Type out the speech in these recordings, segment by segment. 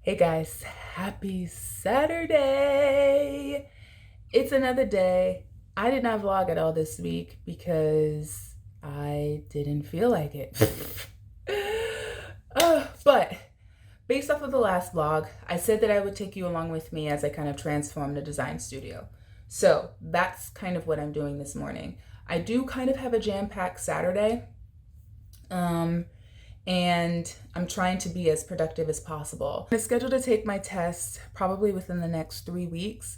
Hey guys, happy Saturday! It's another day. I did not vlog at all this week because I didn't feel like it. But based off of the last vlog, I said that I would take you along with me as I kind of transform the design studio. So that's kind of what I'm doing this morning. I do kind of have a jam-packed Saturday. And I'm trying to be as productive as possible. I'm scheduled to take my test probably within the next 3 weeks.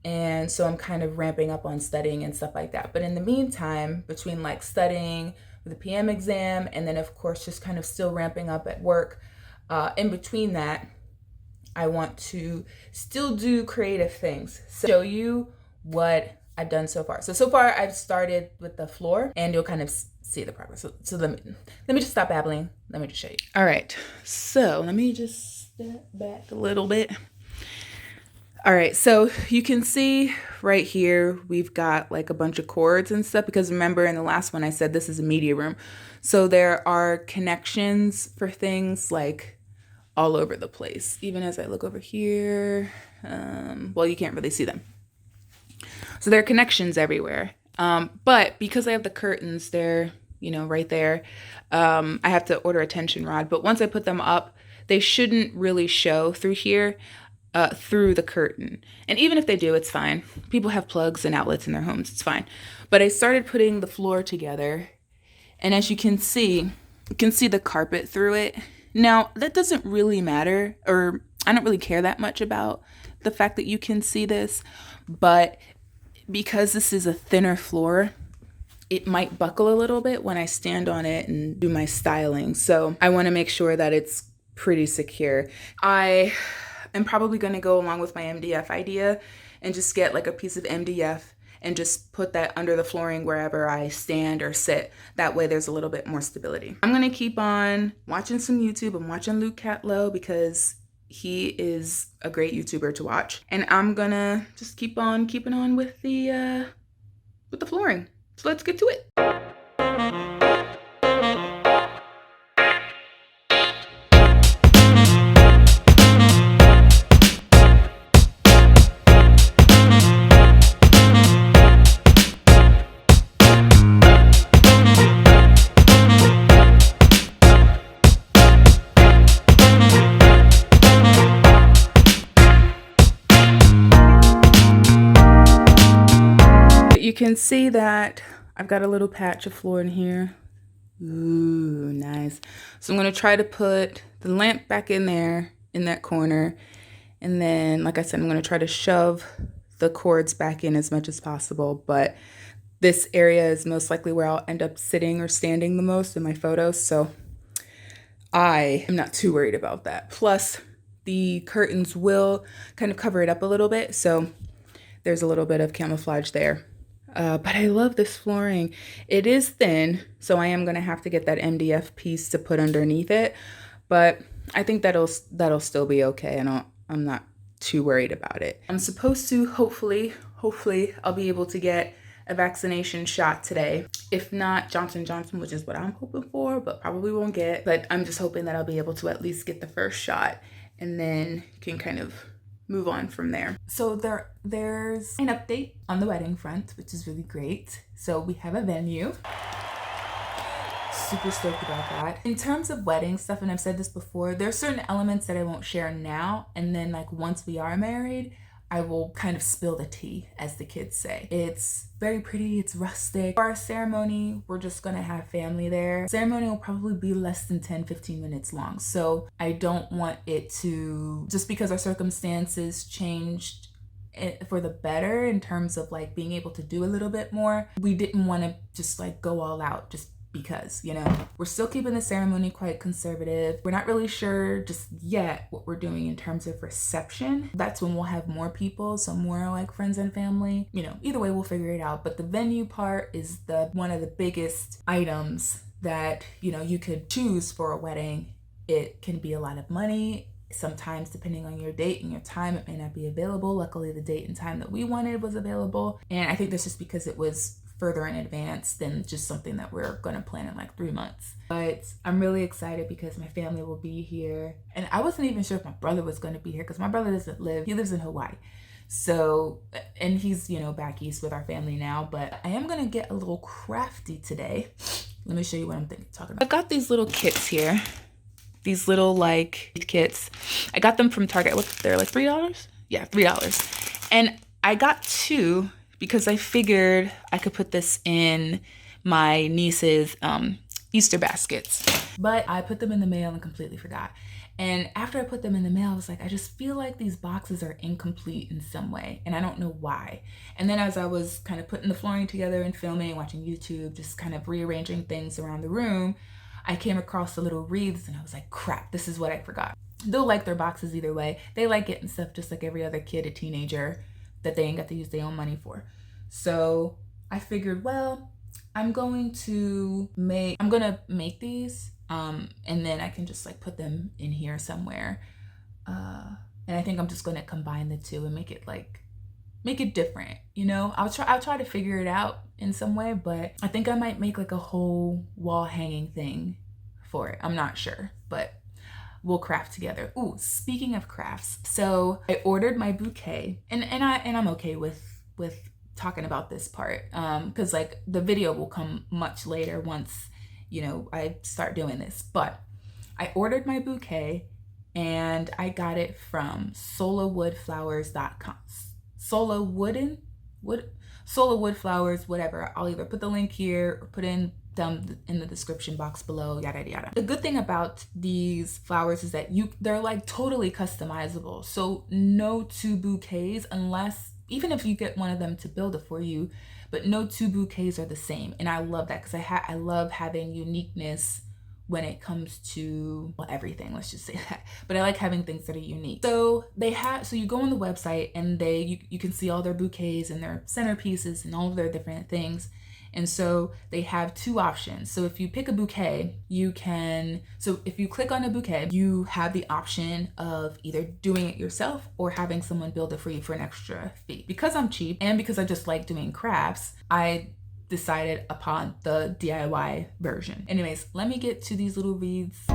And so I'm kind of ramping up on studying and stuff like that. But in the meantime, between like studying for the PM exam and then of course just kind of still ramping up at work, in between that, I want to still do creative things. So show you what I've done so far. So far I've started with the floor and you'll kind of see the progress. So let me just stop babbling. Let me just show you. All right, so let me just step back a little bit. All right, so you can see right here, we've got like a bunch of cords and stuff because remember in the last one I said this is a media room. So there are connections for things like all over the place. Even as I look over here, well, you can't really see them. So there are connections everywhere. But because I have the curtains, they're, right there. I have to order a tension rod. But once I put them up, they shouldn't really show through here, through the curtain. And even if they do, it's fine. People have plugs and outlets in their homes. It's fine. But I started putting the floor together. And as you can see the carpet through it. Now, that doesn't really matter, or I don't really care that much about the fact that you can see this, but because this is a thinner floor, it might buckle a little bit when I stand on it and do my styling. So I want to make sure that it's pretty secure. I am probably going to go along with my MDF idea and just get like a piece of MDF and just put that under the flooring wherever I stand or sit. That way there's a little bit more stability. I'm gonna keep on watching some YouTube. I'm watching Luke Catlow because he is a great YouTuber to watch. And I'm gonna just keep on keeping on with the flooring. So let's get to it. You can see that I've got a little patch of floor in here. Ooh, nice. So I'm gonna try to put the lamp back in there, in that corner. And then, like I said, I'm gonna try to shove the cords back in as much as possible. But this area is most likely where I'll end up sitting or standing the most in my photos. So I am not too worried about that. Plus, the curtains will kind of cover it up a little bit. So there's a little bit of camouflage there. But I love this flooring. It is thin, so I am gonna have to get that MDF piece to put underneath it. But I think that'll still be okay, and I'm not too worried about it. I'm supposed to hopefully I'll be able to get a vaccination shot today. If not, Johnson & Johnson, which is what I'm hoping for, but probably won't get. But I'm just hoping that I'll be able to at least get the first shot, and then can kind of move on from there. So there's an update on the wedding front, which is really great. So we have a venue. Super stoked about that. In terms of wedding stuff, and I've said this before, there are certain elements that I won't share now, and then like once we are married, I will kind of spill the tea, as the kids say. It's very pretty, it's rustic. For our ceremony, we're just gonna have family there. Ceremony will probably be less than 10-15 minutes long. So I don't want it to, just because our circumstances changed for the better in terms of like being able to do a little bit more, we didn't want to just like go all out just because, we're still keeping the ceremony quite conservative. We're not really sure just yet what we're doing in terms of reception. That's when we'll have more people, so more like friends and family. Either way, we'll figure it out. But the venue part is one of the biggest items that, you could choose for a wedding. It can be a lot of money. Sometimes, depending on your date and your time, it may not be available. Luckily, the date and time that we wanted was available. And I think that's just because it was further in advance than just something that we're going to plan in like 3 months. But I'm really excited because my family will be here. And I wasn't even sure if my brother was going to be here because my brother he lives in Hawaii. So, and he's, you know, back east with our family now, but I am going to get a little crafty today. Let me show you what I'm talking about. I got these little kits here. These little like kits. I got them from Target. They're like $3? Yeah, $3. And I got 2 because I figured I could put this in my niece's Easter baskets. But I put them in the mail and completely forgot. And after I put them in the mail, I was like, I just feel like these boxes are incomplete in some way, and I don't know why. And then as I was kind of putting the flooring together and filming, watching YouTube, just kind of rearranging things around the room, I came across the little wreaths and I was like, crap, this is what I forgot. They'll like their boxes either way. They like getting stuff just like every other kid, a teenager, that they ain't got to use their own money for. So I figured, well, I'm gonna make these and then I can just like put them in here somewhere. And I think I'm just gonna combine the two and make it different, you know? I'll try to figure it out in some way, but I think I might make like a whole wall hanging thing for it. I'm not sure, but we'll craft together. Ooh, speaking of crafts, so I ordered my bouquet, and I'm okay with talking about this part, because like the video will come much later once, you know, I start doing this. But I ordered my bouquet and I got it from solowoodflowers.com. Solowoodflowers, whatever. I'll either put the link here or put in down in the description box below, yada yada. The good thing about these flowers is that they're like totally customizable. So no 2 bouquets, unless, even if you get one of them to build it for you, but no 2 bouquets are the same. And I love that because I love having uniqueness when it comes to, well, everything, let's just say that. But I like having things that are unique. So you go on the website and you can see all their bouquets and their centerpieces and all of their different things. And so they have 2 options. So if you pick a bouquet, if you click on a bouquet, you have the option of either doing it yourself or having someone build it for you for an extra fee. Because I'm cheap and because I just like doing crafts, I decided upon the DIY version. Anyways, let me get to these little wreaths.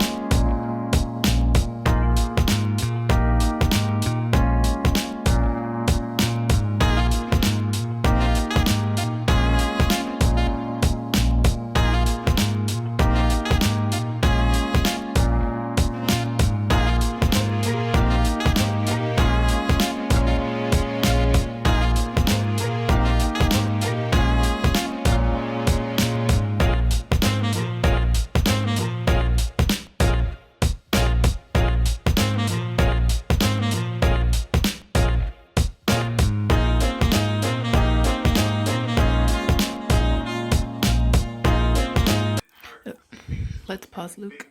Let's pause, Luke.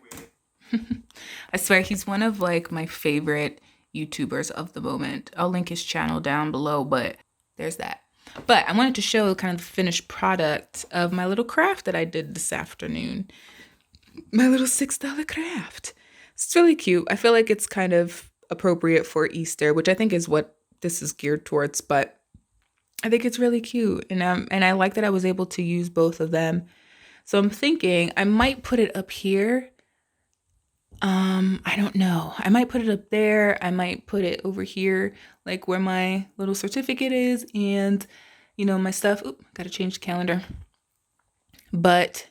I swear he's one of like my favorite YouTubers of the moment. I'll link his channel down below, but there's that. But I wanted to show kind of the finished product of my little craft that I did this afternoon. My little $6 craft. It's really cute. I feel like it's kind of appropriate for Easter, which I think is what this is geared towards, but I think it's really cute. And I like that I was able to use both of them. So I'm thinking I might put it up here. I don't know. I might put it up there. I might put it over here, like where my little certificate is and, you know, my stuff. Oop, gotta change the calendar. But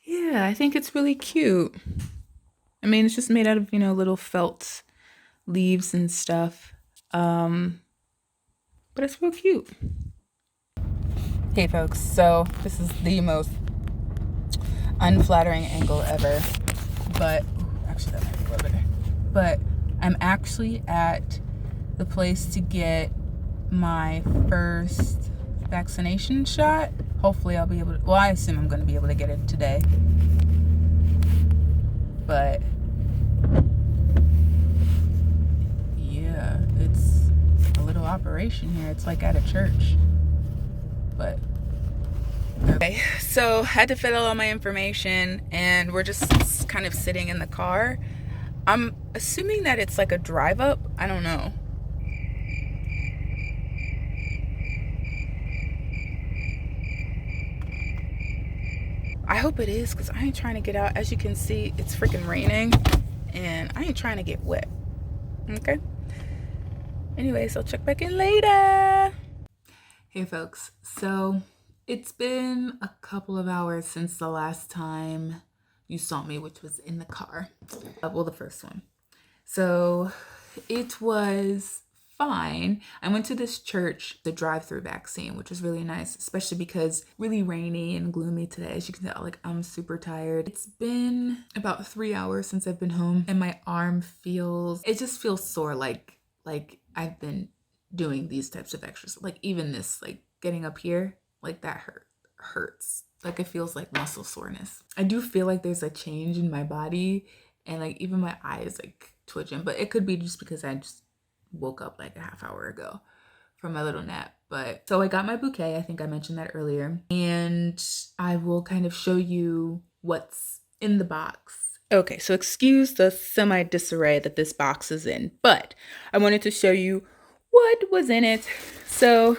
yeah, I think it's really cute. I mean, it's just made out of, you know, little felt leaves and stuff. But it's real cute. Hey folks, so this is the most unflattering angle ever, but actually that might be a little better. But I'm actually at the place to get my first vaccination shot. Hopefully I'll be able to, well, I assume I'm going to be able to get it today. But yeah, it's a little operation here. It's like at a church. But okay, so I had to fill out all my information and we're just kind of sitting in the car. I'm assuming that it's like a drive up. I don't know. hope it is, because I ain't trying to get out. As you can see, it's freaking raining and I ain't trying to get wet. Okay. Anyways, I'll check back in later. Hey folks, so it's been a couple of hours since the last time you saw me, which was in the car. Well, the first one. So it was fine. I went to this church, the drive-through vaccine, which was really nice, especially because really rainy and gloomy today. As you can tell, like, I'm super tired. It's been about 3 hours since I've been home, and my arm it just feels sore, like I've been doing these types of exercises. Like even this, like getting up here, like that hurts. Like it feels like muscle soreness. I do feel like there's a change in my body, and like even my eyes like twitching, but it could be just because I just woke up like a half hour ago from my little nap. But so I got my bouquet, I think I mentioned that earlier, and I will kind of show you what's in the box. Okay, so excuse the semi disarray that this box is in, but I wanted to show you what was in it. So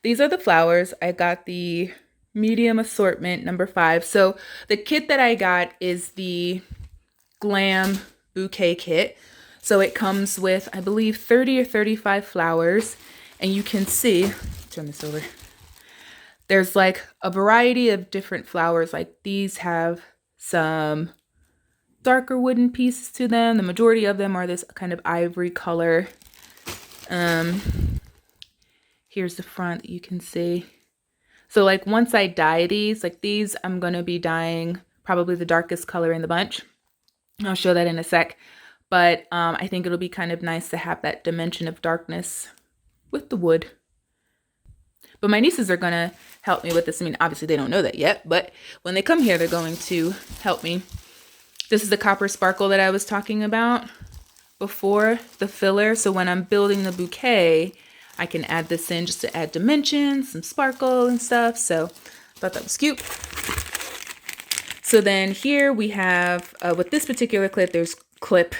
these are the flowers. I got the medium assortment, number 5. So the kit that I got is the Glam bouquet kit. So it comes with, I believe, 30 or 35 flowers. And you can see, turn this over, there's like a variety of different flowers. Like these have some darker wooden pieces to them. The majority of them are this kind of ivory color. Here's the front that you can see. So like once I dye these, like these, I'm going to be dyeing probably the darkest color in the bunch. I'll show that in a sec. But I think it'll be kind of nice to have that dimension of darkness with the wood. But my nieces are going to help me with this. I mean, obviously they don't know that yet, but when they come here, they're going to help me. This is the copper sparkle that I was talking about before, the filler. So when I'm building the bouquet, I can add this in just to add dimension, some sparkle and stuff. So I thought that was cute. So then here we have, with this particular kit, there's with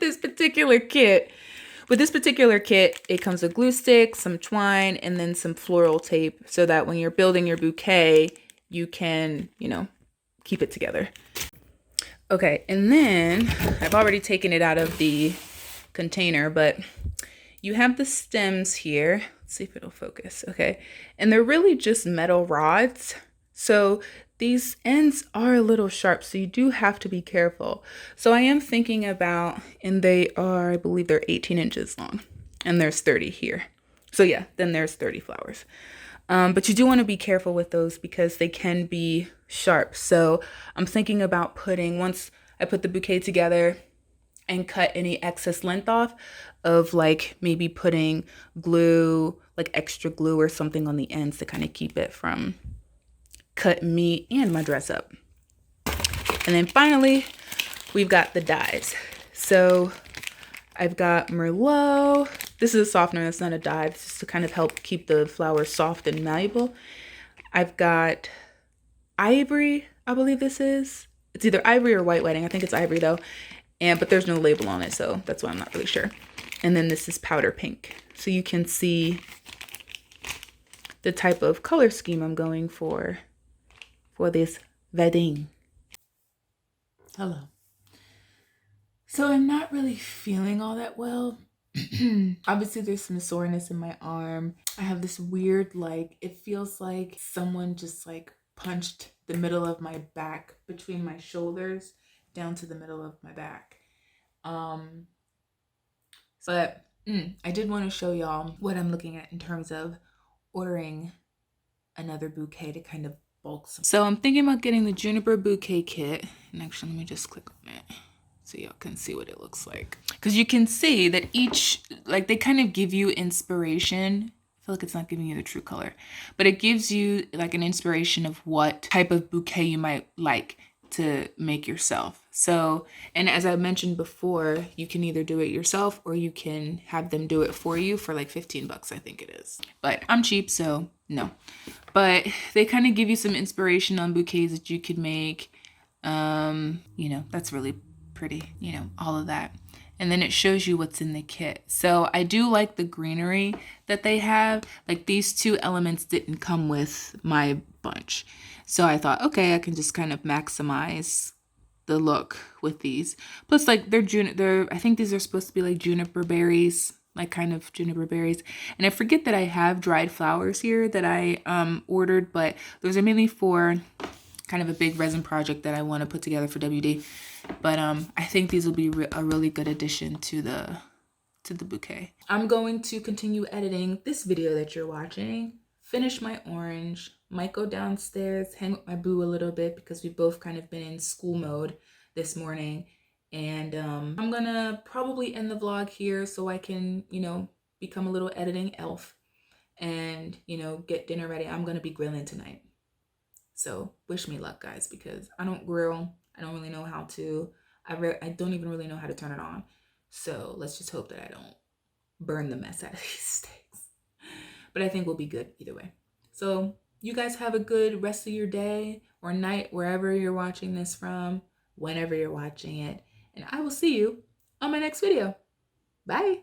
this particular kit. With this particular kit, it comes with glue sticks, some twine, and then some floral tape so that when you're building your bouquet, you can, you know, keep it together. Okay, and then I've already taken it out of the container, but you have the stems here. Let's see if it'll focus. Okay, and they're really just metal rods. So these ends are a little sharp, so you do have to be careful. So I am thinking about, and they are, I believe they're 18 inches long, and there's 30 here. So yeah, then there's 30 flowers. But you do want to be careful with those because they can be sharp. So I'm thinking about once I put the bouquet together and cut any excess length off, of like maybe putting glue, like extra glue or something on the ends to kind of keep it from cutting me and my dress up. And then finally, we've got the dyes. So I've got Merlot. This is a softener, that's not a dye. This is to kind of help keep the flowers soft and malleable. I've got ivory, I believe this is. It's either ivory or white wedding. I think it's ivory though. But there's no label on it, so that's why I'm not really sure. And then this is powder pink. So you can see the type of color scheme I'm going for this wedding. Hello. So I'm not really feeling all that well. Obviously there's some soreness in my arm. I have this weird, like, it feels like someone just like punched the middle of my back between my shoulders down to the middle of my back. But I did want to show y'all what I'm looking at in terms of ordering another bouquet to kind of bulk some. So I'm thinking about getting the juniper bouquet kit. And actually, let me just click on it so y'all can see what it looks like. Because you can see that each, like, they kind of give you inspiration. I feel like it's not giving you the true color, but it gives you like an inspiration of what type of bouquet you might like to make yourself. So, and as I mentioned before, you can either do it yourself or you can have them do it for you for like 15 bucks, I think it is. But I'm cheap, so no. But they kind of give you some inspiration on bouquets that you could make. You know, that's really pretty, you know, all of that. And then it shows you what's in the kit. So I do like the greenery that they have. Like these two elements didn't come with my bunch. So I thought, okay, I can just kind of maximize the look with these. Plus, like they're I think these are supposed to be like juniper berries, like kind of juniper berries. And I forget that I have dried flowers here that I ordered, but those are mainly for kind of a big resin project that I want to put together for WD. But I think these will be a really good addition to the bouquet. I'm going to continue editing this video that you're watching, finish my orange, might go downstairs, hang with my boo a little bit because we've both kind of been in school mode this morning. And I'm gonna probably end the vlog here so I can, you know, become a little editing elf and, you know, get dinner ready. I'm gonna be grilling tonight. So wish me luck, guys, because I don't grill. I don't really know how to. I don't even really know how to turn it on. So let's just hope that I don't burn the mess out of these steaks. But I think we'll be good either way. So you guys have a good rest of your day or night, wherever you're watching this from, whenever you're watching it. And I will see you on my next video. Bye.